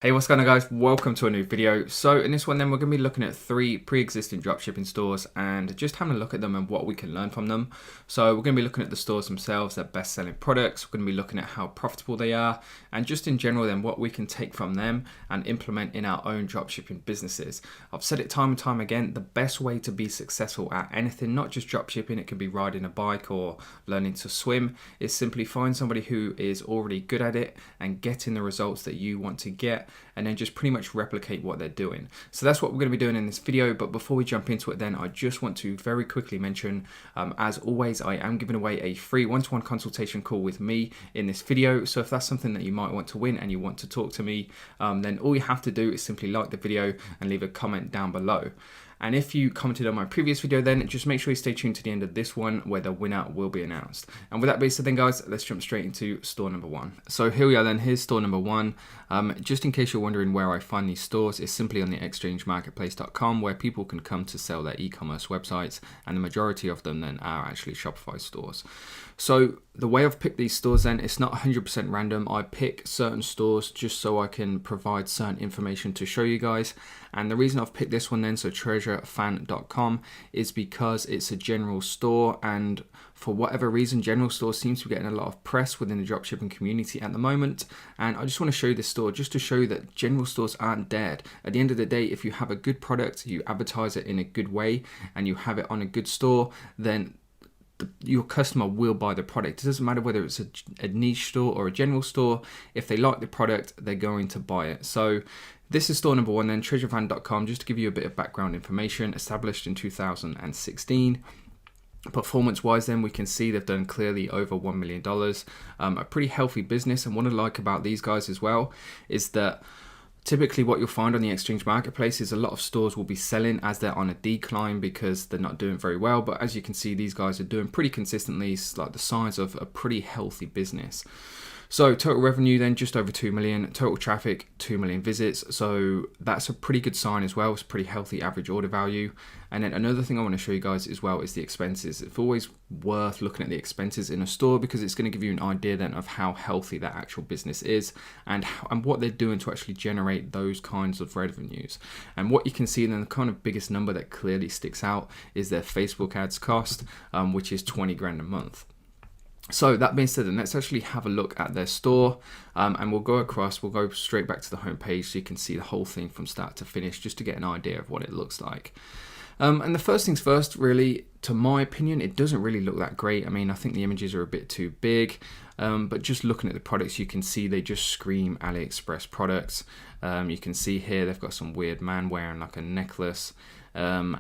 Hey, what's going on guys? Welcome to a new video. So in this one then we're going to be looking at 3 pre-existing dropshipping stores and just having a look at them and what we can learn from them. So we're going to be looking at the stores themselves, their best selling products. We're going to be looking at how profitable they are and just in general then what we can take from them and implement in our own dropshipping businesses. I've said it time and time again, the best way to be successful at anything, not just dropshipping, it could be riding a bike or learning to swim, is simply find somebody who is already good at it and getting the results that you want to get, and then just pretty much replicate what they're doing. So that's what we're going to be doing in this video. But before we jump into it then, I just want to very quickly mention, as always, I am giving away a free one-to-one consultation call with me in this video. So if that's something that you might want to win and you want to talk to me, then all you have to do is simply like the video and leave a comment down below. And if you commented on my previous video then, just make sure you stay tuned to the end of this one where the winner will be announced. And with that being said then guys, let's jump straight into store number 1. So here we are then, here's store number 1. Just in case you're wondering where I find these stores, it's simply on the exchangemarketplace.com where people can come to sell their e-commerce websites, and the majority of them then are actually Shopify stores. So the way I've picked these stores then, it's not 100% random. I pick certain stores just so I can provide certain information to show you guys. And the reason I've picked this one then, so treasurefan.com, is because it's a general store, and for whatever reason, general stores seems to be getting a lot of press within the dropshipping community at the moment. And I just want to show you this store just to show you that general stores aren't dead. At the end of the day, if you have a good product, you advertise it in a good way, and you have it on a good store, then your customer will buy the product. It doesn't matter whether it's a niche store or a general store. If they like the product, they're going to buy it. So this is store number 1 then, treasurefan.com, just to give you a bit of background information. Established in 2016. Performance wise then, we can see they've done clearly over $1 million. A pretty healthy business, and what I like about these guys as well is that typically what you'll find on the exchange marketplace is a lot of stores will be selling as they're on a decline because they're not doing very well. But as you can see, these guys are doing pretty consistently. It's like the size of a pretty healthy business. So total revenue then just over 2 million, total traffic 2 million visits. So that's a pretty good sign as well. It's a pretty healthy average order value. And then another thing I want to show you guys as well is the expenses. It's always worth looking at the expenses in a store because it's going to give you an idea then of how healthy that actual business is and what they're doing to actually generate those kinds of revenues. And what you can see then, the kind of biggest number that clearly sticks out is their Facebook ads cost, which is 20 grand a month. So that being said, then let's actually have a look at their store, and we'll go straight back to the home page so you can see the whole thing from start to finish just to get an idea of what it looks like. And the first things first, really, to my opinion, it doesn't really look that great. I mean, I think the images are a bit too big, but just looking at the products, you can see they just scream AliExpress products. You can see here they've got some weird man wearing like a necklace. And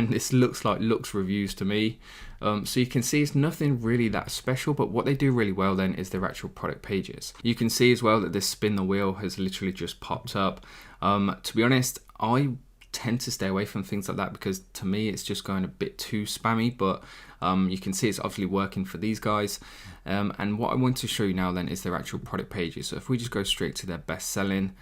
this looks like Looks Reviews to me. So you can see it's nothing really that special, but what they do really well then is their actual product pages. You can see as well that this spin the wheel has literally just popped up. To be honest, I tend to stay away from things like that because to me it's just going a bit too spammy, but you can see it's obviously working for these guys. And what I want to show you now then is their actual product pages. So if we just go straight to their best selling,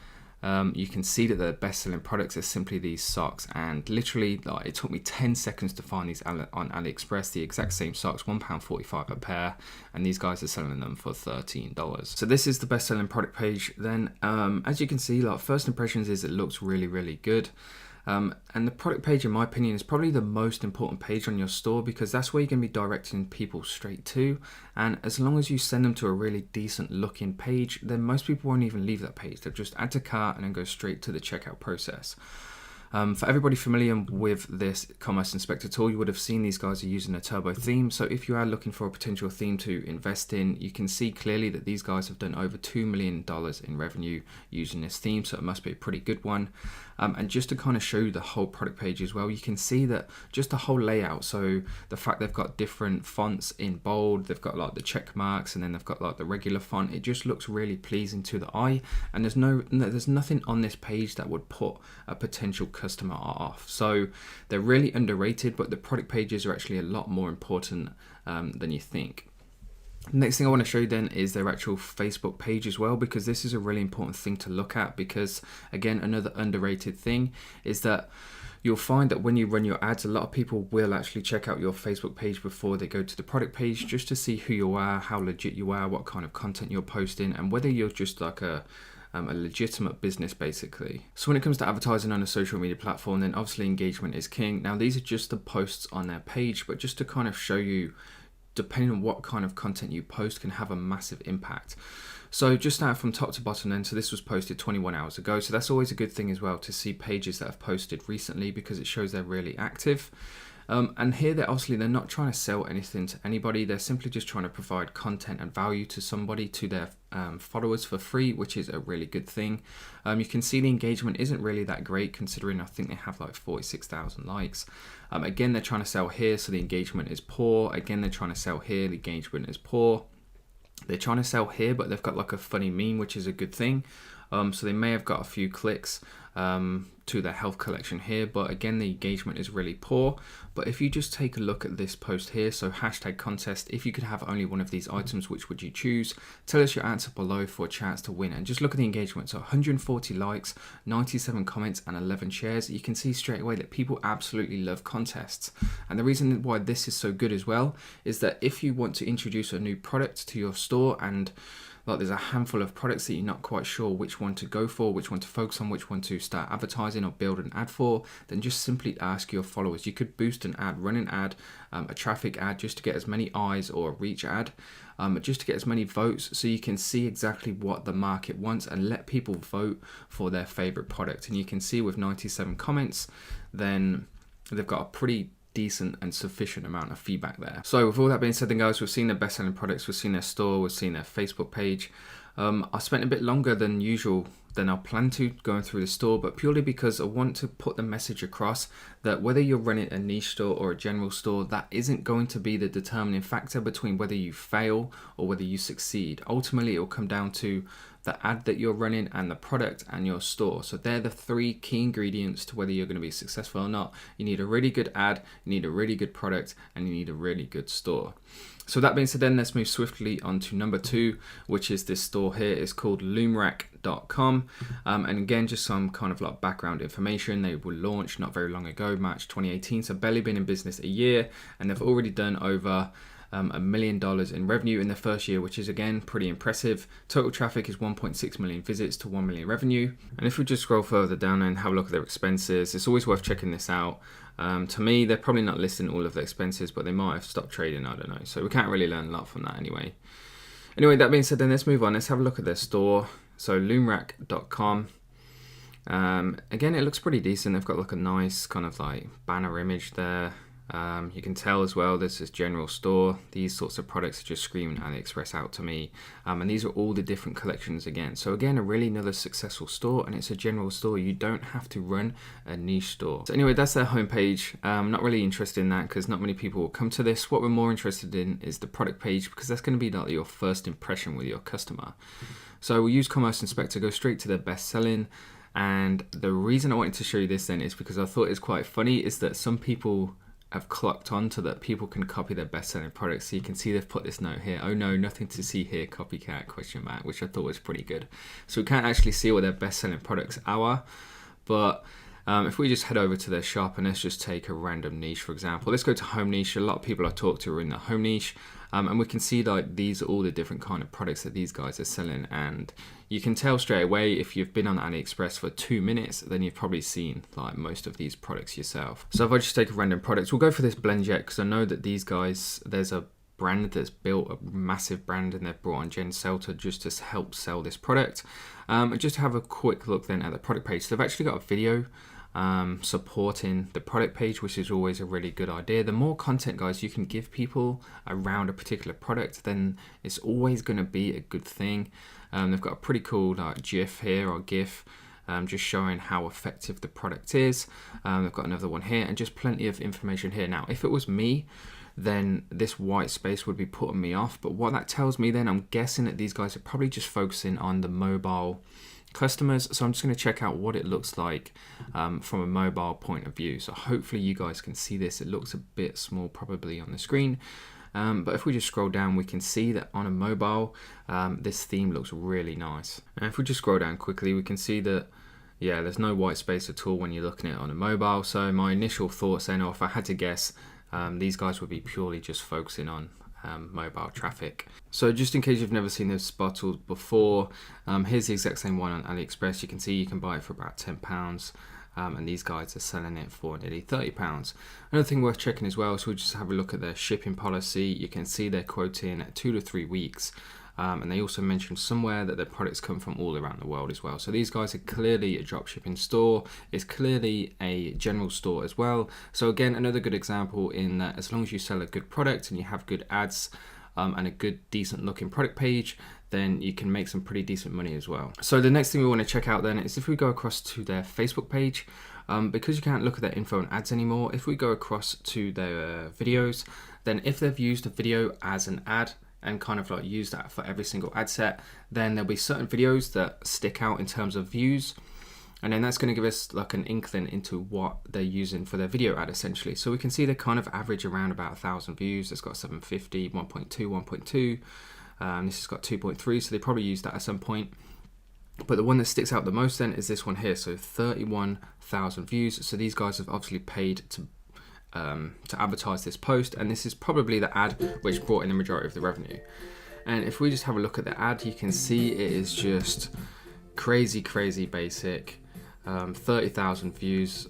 you can see that the best-selling products are simply these socks, and literally it took me 10 seconds to find these on AliExpress, the exact same socks, £1.45 a pair, and these guys are selling them for $13. So this is the best-selling product page then. As you can see, first impressions is it looks really, really good. And the product page, in my opinion, is probably the most important page on your store because that's where you're going to be directing people straight to. And as long as you send them to a really decent looking page, then most people won't even leave that page. They'll just add to cart and then go straight to the checkout process. For everybody familiar with this Commerce Inspector tool, you would have seen these guys are using a turbo theme. So if you are looking for a potential theme to invest in, you can see clearly that these guys have done over $2 million in revenue using this theme. So it must be a pretty good one. And just to kind of show you the whole product page as well, you can see that just the whole layout. So the fact they've got different fonts in bold, they've got like the check marks, and then they've got like the regular font. It just looks really pleasing to the eye. And there's nothing on this page that would put a potential customer off. So they're really underrated, but the product pages are actually a lot more important than you think. Next thing I want to show you then is their actual Facebook page as well, because this is a really important thing to look at, because again, another underrated thing is that you'll find that when you run your ads, a lot of people will actually check out your Facebook page before they go to the product page just to see who you are, how legit you are, what kind of content you're posting, and whether you're just like a a legitimate business basically. So when it comes to advertising on a social media platform, then obviously engagement is king. Now these are just the posts on their page, but just to kind of show you, depending on what kind of content you post, can have a massive impact. So just out from top to bottom then, so this was posted 21 hours ago. So that's always a good thing as well, to see pages that have posted recently, because it shows they're really active. And here they're not trying to sell anything to anybody. They're simply just trying to provide content and value to somebody, to their followers for free, which is a really good thing. You can see the engagement isn't really that great, considering I think they have like 46,000 likes. Again, they're trying to sell here, so the engagement is poor. Again, they're trying to sell here, the engagement is poor. They're trying to sell here, but they've got like a funny meme, which is a good thing. So they may have got a few clicks to their health collection here, but again, the engagement is really poor. But if you just take a look at this post here, so hashtag contest, if you could have only one of these items, which would you choose? Tell us your answer below for a chance to win. And just look at the engagement. So 140 likes, 97 comments and 11 shares. You can see straight away that people absolutely love contests. And the reason why this is so good as well is that if you want to introduce a new product to your store, and like there's a handful of products that you're not quite sure which one to go for, which one to focus on, which one to start advertising or build an ad for, then just simply ask your followers. You could boost an ad, run an ad, a traffic ad, just to get as many eyes, or a reach ad, just to get as many votes, so you can see exactly what the market wants and let people vote for their favorite product. And you can see with 97 comments, then they've got a pretty decent and sufficient amount of feedback there. So with all that being said then guys, we've seen their best selling products, we've seen their store, we've seen their Facebook page. I spent a bit longer than usual than I planned to going through the store, but purely because I want to put the message across that whether you're running a niche store or a general store, that isn't going to be the determining factor between whether you fail or whether you succeed. Ultimately, it will come down to the ad that you're running and the product and your store. So they're the three key ingredients to whether you're going to be successful or not. You need a really good ad, you need a really good product, and you need a really good store. So that being said then, let's move swiftly on to number 2, which is this store here. It's called loomrack.com. And again, just some kind of like background information. They were launched not very long ago, March 2018. So barely been in business a year, and they've already done over $1 million in revenue in their first year, which is again pretty impressive. Total traffic is 1.6 million visits to 1 million revenue. And if we just scroll further down and have a look at their expenses, it's always worth checking this out. To me, they're probably not listing all of the expenses, but they might have stopped trading, I don't know. So we can't really learn a lot from that anyway. Anyway, that being said, then let's move on. Let's have a look at their store. So loomrack.com. Again, it looks pretty decent. They've got like a nice kind of like banner image there. You can tell as well, this is general store. These sorts of products are just screaming AliExpress out to me. And these are all the different collections again. So again, a really another successful store, and it's a general store. You don't have to run a niche store. So anyway, that's their homepage. Not really interested in that because not many people will come to this. What we're more interested in is the product page, because that's going to be like your first impression with your customer. So we'll use Commerce Inspector, go straight to their best selling. And the reason I wanted to show you this then is because I thought it's quite funny is that some people have clocked on to that people can copy their best-selling products. So you can see they've put this note here, oh no, nothing to see here, copycat, question mark, which I thought was pretty good. So we can't actually see what their best-selling products are, but if we just head over to their shop and let's just take a random niche, for example, let's go to home niche. A lot of people I talk to are in the home niche, and we can see like these are all the different kind of products that these guys are selling, and you can tell straight away if you've been on AliExpress for 2 minutes, then you've probably seen like most of these products yourself. So if I just take a random product, we'll go for this blend jet because I know that these guys, there's a brand that's built a massive brand and they've brought on Jen Selter just to help sell this product. Just to have a quick look then at the product page. So they've actually got a video supporting the product page, which is always a really good idea. The more content, guys, you can give people around a particular product, then it's always going to be a good thing. They've got a pretty cool GIF here, or GIF, just showing how effective the product is. They've got another one here and just plenty of information here. Now, if it was me, then this white space would be putting me off. But what that tells me then, I'm guessing that these guys are probably just focusing on the mobile customers. So I'm just going to check out what it looks like from a mobile point of view. So hopefully you guys can see this. It looks a bit small probably on the screen. But if we just scroll down, we can see that on a mobile, this theme looks really nice. And if we just scroll down quickly, we can see that, yeah, there's no white space at all when you're looking at it on a mobile. So my initial thoughts then, or if I had to guess, these guys would be purely just focusing on mobile traffic. So just in case you've never seen this bottle before, here's the exact same one on AliExpress. You can see you can buy it for about £10. And these guys are selling it for nearly £30. Another thing worth checking as well, so we'll just have a look at their shipping policy. You can see they're quoting 2 to 3 weeks. And they also mentioned somewhere that their products come from all around the world as well. So these guys are clearly a dropshipping store. It's clearly a general store as well. So again, another good example in that as long as you sell a good product and you have good ads and a good decent looking product page, then you can make some pretty decent money as well. So the next thing we want to check out then is if we go across to their Facebook page, because you can't look at their info and ads anymore, if we go across to their videos, then if they've used a video as an ad and kind of like use that for every single ad set, then there'll be certain videos that stick out in terms of views. And then that's going to give us like an inkling into what they're using for their video ad essentially. So we can see they kind of average around about 1,000 views. It's got 750, 1.2, 1.2. This has got 2.3, so they probably used that at some point. But the one that sticks out the most then is this one here. So 31,000 views. So these guys have obviously paid to advertise this post, and this is probably the ad which brought in the majority of the revenue. And if we just have a look at the ad, you can see it is just crazy basic. 30,000 views,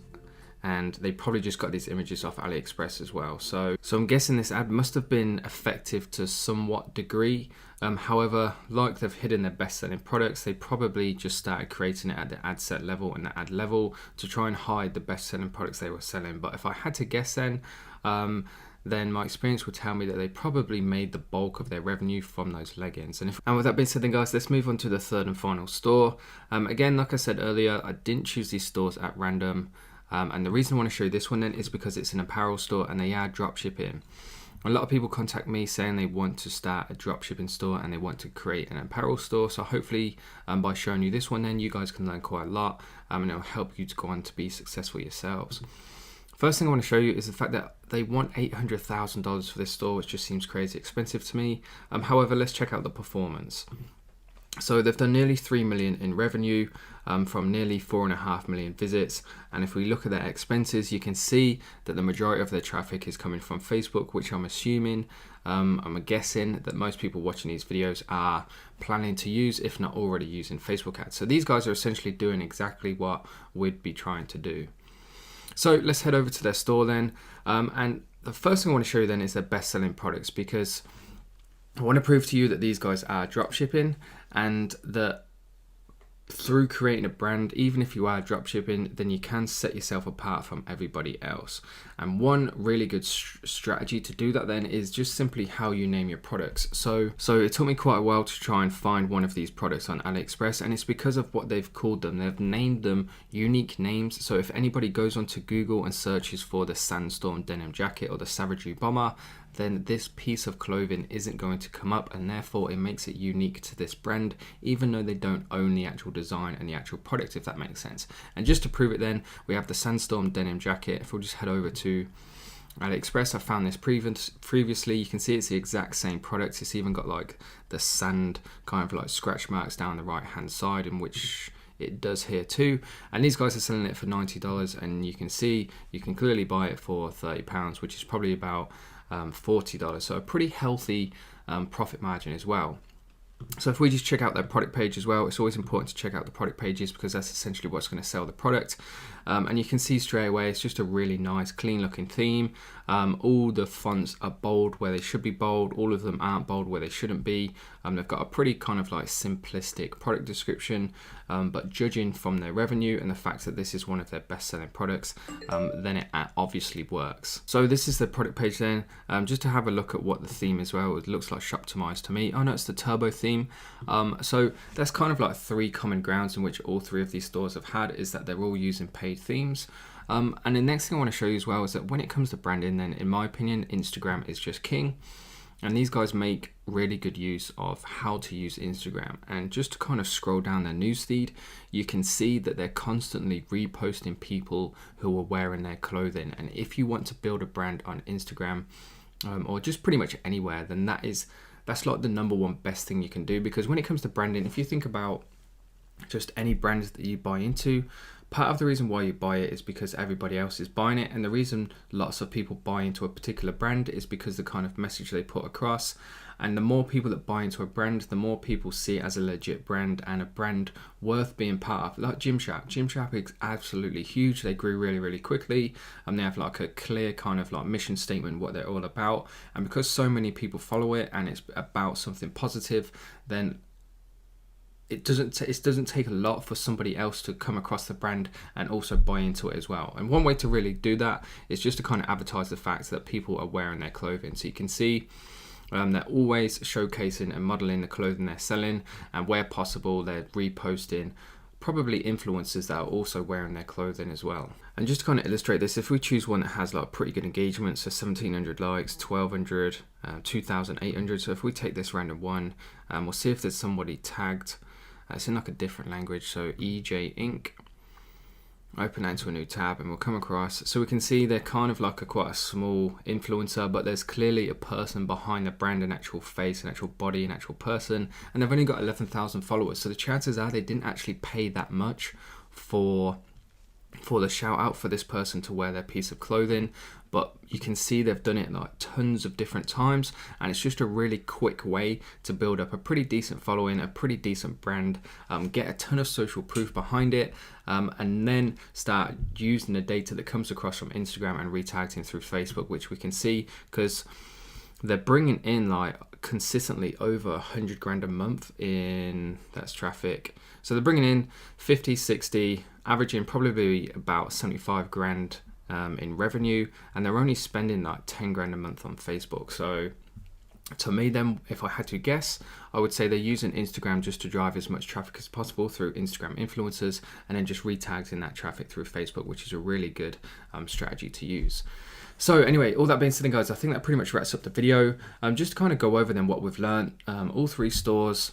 and they probably just got these images off AliExpress as well. So I'm guessing this ad must have been effective to somewhat degree. However, like they've hidden their best-selling products, they probably just started creating it at the ad set level and the ad level to try and hide the best-selling products they were selling. But if I had to guess then my experience would tell me that they probably made the bulk of their revenue from those leggings. And with that being said then guys, let's move on to the third and final store. Again, like I said earlier, I didn't choose these stores at random. And the reason I want to show you this one then is because it's an apparel store and they are dropshipping. A lot of people contact me saying they want to start a dropshipping store and they want to create an apparel store. So hopefully by showing you this one then you guys can learn quite a lot and it'll help you to go on to be successful yourselves. First thing I want to show you is the fact that they want $800,000 for this store, which just seems crazy expensive to me. However, let's check out the performance. So they've done nearly 3 million in revenue from nearly 4.5 million visits. And if we look at their expenses, you can see that the majority of their traffic is coming from Facebook, which I'm assuming, I'm guessing that most people watching these videos are planning to use, if not already using Facebook ads. So these guys are essentially doing exactly what we'd be trying to do. So let's head over to their store then. And the first thing I want to show you then is their best-selling products, because I want to prove to you that these guys are dropshipping and that through creating a brand, even if you are dropshipping, then you can set yourself apart from everybody else. And one really good strategy to do that then is just simply how you name your products. So it took me quite a while to try and find one of these products on AliExpress, and it's because of what they've called them. They've named them unique names. So if anybody goes onto Google and searches for the Sandstorm denim jacket or the Savagery bomber, then this piece of clothing isn't going to come up, and therefore it makes it unique to this brand, even though they don't own the actual design and the actual product, if that makes sense. And just to prove it then, we have the Sandstorm denim jacket. If we'll just head over to AliExpress, I found this previously. You can see it's the exact same product. It's even got like the sand kind of like scratch marks down the right hand side, in which it does here too. And these guys are selling it for $90, and you can see you can clearly buy it for £30, which is probably about $40. So a pretty healthy profit margin as well. So if we just check out their product page as well, it's always important to check out the product pages because that's essentially what's going to sell the product. And you can see straight away it's just a really nice clean looking theme. All the fonts are bold where they should be bold, all of them aren't bold where they shouldn't be. They've got a pretty kind of like simplistic product description, but judging from their revenue and the fact that this is one of their best selling products, then it obviously works. So this is the product page then. Just to have a look at what the theme as well, it looks like Shoptimized to me. Oh no, it's the turbo theme. So that's kind of like three common grounds in which all three of these stores have had, is that they're all using paid themes. And the next thing I want to show you as well is that when it comes to branding, then in my opinion, Instagram is just king. And these guys make really good use of how to use Instagram. And just to kind of scroll down their newsfeed, you can see that they're constantly reposting people who are wearing their clothing. And if you want to build a brand on Instagram, or just pretty much anywhere, then that's like the number one best thing you can do. Because when it comes to branding, if you think about just any brands that you buy into, Part of the reason why you buy it is because everybody else is buying it, and the reason lots of people buy into a particular brand is because the kind of message they put across. And the more people that buy into a brand, the more people see it as a legit brand and a brand worth being part of. Like Gymshark. Gymshark is absolutely huge. They grew really, really quickly, and they have like a clear kind of like mission statement, what they're all about. And because so many people follow it and it's about something positive, then it doesn't take a lot for somebody else to come across the brand and also buy into it as well. And one way to really do that is just to kind of advertise the fact that people are wearing their clothing. So you can see they're always showcasing and modeling the clothing they're selling, and where possible they're reposting probably influencers that are also wearing their clothing as well. And just to kind of illustrate this, if we choose one that has like pretty good engagement, so 1700 likes, 1200, 2800, so if we take this random one, we'll see if there's somebody tagged. It's in like a different language, so EJ Inc. Open that into a new tab and we'll come across, so we can see they're kind of like quite a small influencer, but there's clearly a person behind the brand, an actual face, an actual body, an actual person, and they've only got 11,000 followers. So the chances are they didn't actually pay that much for the shout out for this person to wear their piece of clothing, but you can see they've done it like tons of different times, and it's just a really quick way to build up a pretty decent following, a pretty decent brand, get a ton of social proof behind it, and then start using the data that comes across from Instagram and retargeting through Facebook, which we can see because they're bringing in like consistently over 100 grand a month in that's traffic. So they're bringing in 50, 60, averaging probably about 75 grand in revenue, and they're only spending like 10 grand a month on Facebook. So to me then, if I had to guess, I would say they're using Instagram just to drive as much traffic as possible through Instagram influencers, and then just retargeting that traffic through Facebook, which is a really good strategy to use. So anyway, all that being said, guys, I think that pretty much wraps up the video. Just to kind of go over then what we've learned. All three stores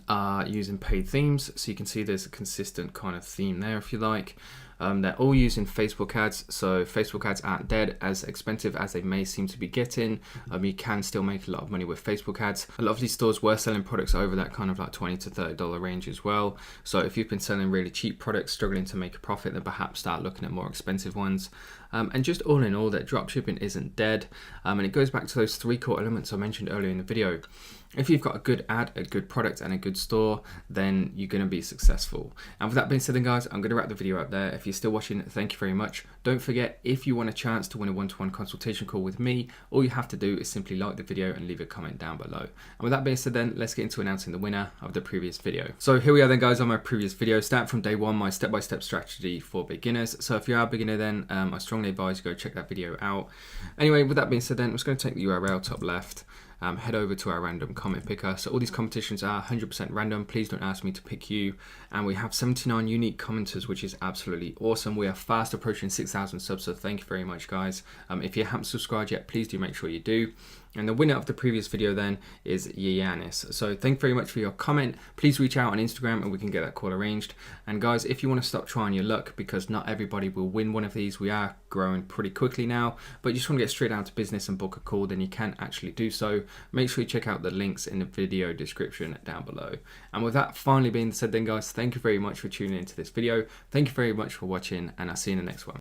are using paid themes, so you can see there's a consistent kind of theme there if you like. They're all using Facebook ads, so Facebook ads aren't dead. As expensive as they may seem to be getting, you can still make a lot of money with Facebook ads. A lot of these stores were selling products over that kind of like $20 to $30 range as well. So if you've been selling really cheap products, struggling to make a profit, then perhaps start looking at more expensive ones. And just all in all, that dropshipping isn't dead. And it goes back to those three core elements I mentioned earlier in the video. If you've got a good ad, a good product, and a good store, then you're going to be successful. And with that being said then, guys, I'm going to wrap the video up there. If you're still watching, thank you very much. Don't forget, if you want a chance to win a one-to-one consultation call with me, all you have to do is simply like the video and leave a comment down below. And with that being said then, let's get into announcing the winner of the previous video. So here we are then, guys, on my previous video. Start from day one, my step-by-step strategy for beginners. So if you are a beginner then, I strongly advise you go check that video out. Anyway, with that being said then, I'm just going to take the URL top left. Head over to our random comment picker. So all these competitions are 100% random. Please don't ask me to pick you. And we have 79 unique commenters, which is absolutely awesome. We are fast approaching 6,000 subs, so thank you very much, guys. If you haven't subscribed yet, please do make sure you do. And the winner of the previous video then is Yanis. So thank you very much for your comment. Please reach out on Instagram and we can get that call arranged. And guys, if you want to stop trying your luck, because not everybody will win one of these, we are growing pretty quickly now, but you just want to get straight down to business and book a call, then you can actually do so. Make sure you check out the links in the video description down below. And with that finally being said then, guys, thank you very much for tuning into this video. Thank you very much for watching, and I'll see you in the next one.